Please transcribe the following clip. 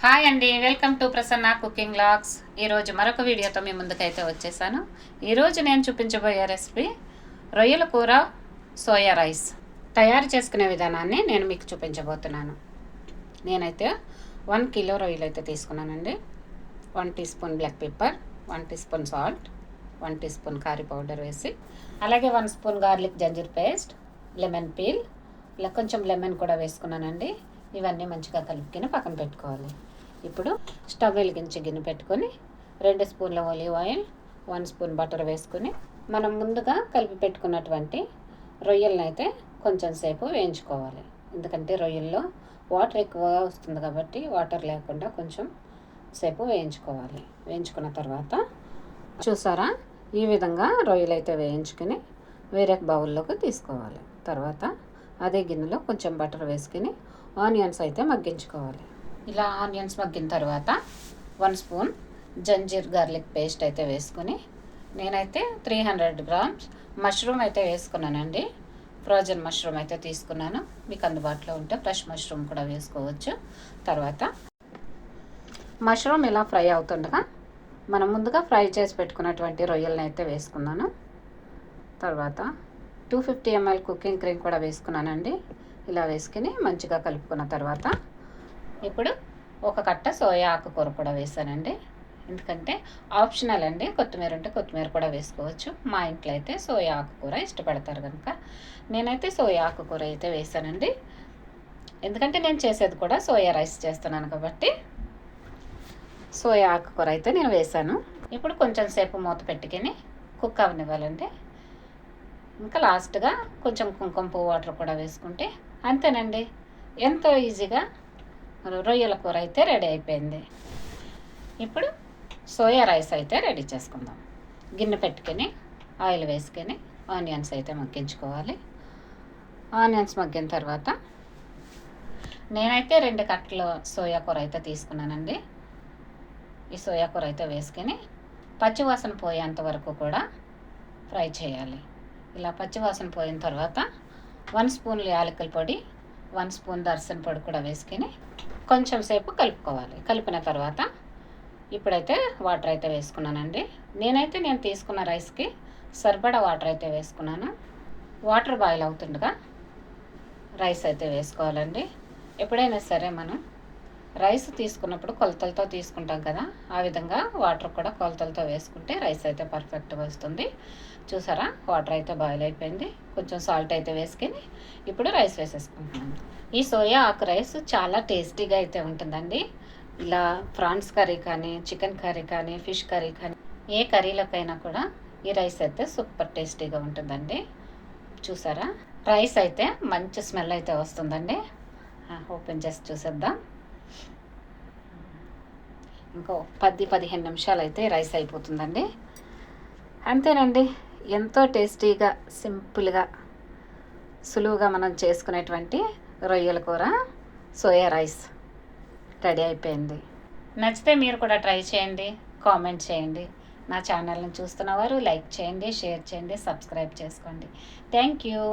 Hi అండి, welcome to Prasanna cooking vlogs. ఈరోజు మరొక వీడియోతో మీ ముందుకైతే వచ్చేసాను. ఈరోజు నేను చూపించబోయే రెసిపీ రొయ్యల కూర సోయా రైస్. తయారు చేసుకునే విధానాన్ని నేను మీకు చూపించబోతున్నాను. నేనైతే 1 కిలో రొయ్యలు అయితే తీసుకున్నానండి. 1 teaspoon black pepper, 1 teaspoon salt, 1 teaspoon curry powder వేసి, అలాగే 1 spoon garlic ginger paste, lemon peel, ఇలా కొంచెం లెమన్ కూడా వేసుకున్నానండి. ఇవన్నీ మంచిగా కలుపుకొని పక్కన పెట్టుకోవాలి. ఇప్పుడు స్టవ్ వెలిగించి గిన్నె పెట్టుకొని 2 స్పూన్ల ఒలివ్ ఆయిల్, 1 స్పూన్ బటర్ వేసుకొని మనం ముందుగా కలిపి పెట్టుకున్నటువంటి రొయ్యలను అయితే కొంచెం సేపు వేయించుకోవాలి. ఎందుకంటే రొయ్యల్లో వాటర్ ఎక్కువగా వస్తుంది కాబట్టి వాటర్ లేకుండా కొంచెం సేపు వేయించుకోవాలి. వేయించుకున్న తర్వాత చూసారా, ఈ విధంగా రొయ్యలు అయితే వేయించుకొని వేరే బౌల్లోకి తీసుకోవాలి. తర్వాత అదే గిన్నెలో కొంచెం బటర్ వేసుకొని ఆనియన్స్ అయితే మగ్గించుకోవాలి. ఇలా ఆనియన్స్ మగ్గిన తర్వాత 1 స్పూన్ జంజీర్ గార్లిక్ పేస్ట్ అయితే వేసుకొని, నేనైతే 300 గ్రామ్స్ మష్రూమ్ అయితే వేసుకున్నానండి. ఫ్రోజన్ మష్రూమ్ అయితే తీసుకున్నాను. మీకు అందుబాటులో ఉంటే ఫ్రెష్ మష్రూమ్ కూడా వేసుకోవచ్చు. తర్వాత మష్రూమ్ ఇలా ఫ్రై అవుతుండగా మనం ముందుగా ఫ్రై చేసి పెట్టుకున్నటువంటి రొయ్యలను అయితే వేసుకున్నాను. తర్వాత 250 ml కుకింగ్ క్రీమ్ కూడా వేసుకున్నానండి. ఇలా వేసుకుని మంచిగా కలుపుకున్న తర్వాత ఇప్పుడు ఒక కట్ట సోయా ఆకుకూర కూడా వేసానండి. ఎందుకంటే ఆప్షనల్ అండి, కొత్తిమీర ఉంటే కొత్తిమీర కూడా వేసుకోవచ్చు. మా ఇంట్లో అయితే సోయా ఆకుకూర ఇష్టపడతారు కనుక నేనైతే సోయా ఆకుకూర అయితే వేసానండి. ఎందుకంటే నేను చేసేది కూడా సోయా రైస్ చేస్తున్నాను కాబట్టి సోయా ఆకుకూర అయితే నేను వేసాను. ఇప్పుడు కొంచెం సేపు మూత పెట్టుకొని కుక్ అవనివ్వాలండి. ఇంకా లాస్ట్గా కొంచెం కుంకుమ పువ్వు వాటర్ కూడా వేసుకుంటే అంతేనండి. ఎంతో ఈజీగా రొయ్యల కూర అయితే రెడీ అయిపోయింది. ఇప్పుడు సోయా రైస్ అయితే రెడీ చేసుకుందాం. గిన్నె పెట్టుకొని ఆయిల్ వేసుకొని ఆనియన్స్ అయితే మగ్గించుకోవాలి. ఆనియన్స్ మగ్గిన తర్వాత నేనైతే 2 కట్టల సోయా కూర అయితే తీసుకున్నానండి. ఈ సోయా కూర అయితే వేసుకొని పచ్చివాసన పోయేంత వరకు కూడా ఫ్రై చేయాలి. ఇలా పచ్చివాసన పోయిన తర్వాత 1 స్పూన్ యాలకుల పొడి, 1 స్పూన్ దర్శన పొడి కూడా వేసుకొని కొంచెం సేపు కలుపుకోవాలి. కలిపిన తర్వాత ఇప్పుడైతే వాటర్ అయితే వేసుకున్నానండి. నేను తీసుకున్న రైస్కి సరిపడా వాటర్ అయితే వేసుకున్నాను. వాటర్ బాయిల్ అవుతుండగా రైస్ అయితే వేసుకోవాలండి. ఎప్పుడైనా సరే మనం రైస్ తీసుకున్నప్పుడు కొలతలతో తీసుకుంటాం కదా, ఆ విధంగా వాటర్ కూడా కొలతలతో వేసుకుంటే రైస్ అయితే పర్ఫెక్ట్గా వస్తుంది. చూసారా, వాటర్ అయితే బాయిల్ అయిపోయింది. కొంచెం సాల్ట్ అయితే వేసుకొని ఇప్పుడు రైస్ వేసేసుకుంటున్నాను. ఈ సోయా ఆకు రైస్ చాలా టేస్టీగా అయితే ఉంటుందండి. ఇలా ప్రాన్స్ కర్రీ కానీ, చికెన్ కర్రీ కానీ, ఫిష్ కర్రీ కానీ, ఏ కర్రీలకైనా కూడా ఈ రైస్ అయితే సూపర్ టేస్టీగా ఉంటుందండి. చూసారా, రైస్ అయితే మంచి స్మెల్ అయితే వస్తుందండి. ఓపెన్ చేసి చూసేద్దాం. ఇంకో 10-15 నిమిషాలు అయితే రైస్ అయిపోతుందండి. అంతేనండి, ఎంతో టేస్టీగా సింపుల్గా సులువుగా మనం చేసుకునేటువంటి రొయ్యల కూర సోయా రైస్ రెడీ అయిపోయింది. నచ్చితే మీరు కూడా ట్రై చేయండి, కామెంట్ చేయండి. నా ఛానల్ని చూస్తున్నవారు లైక్ చేయండి, షేర్ చేయండి, సబ్స్క్రైబ్ చేసుకోండి. Thank you.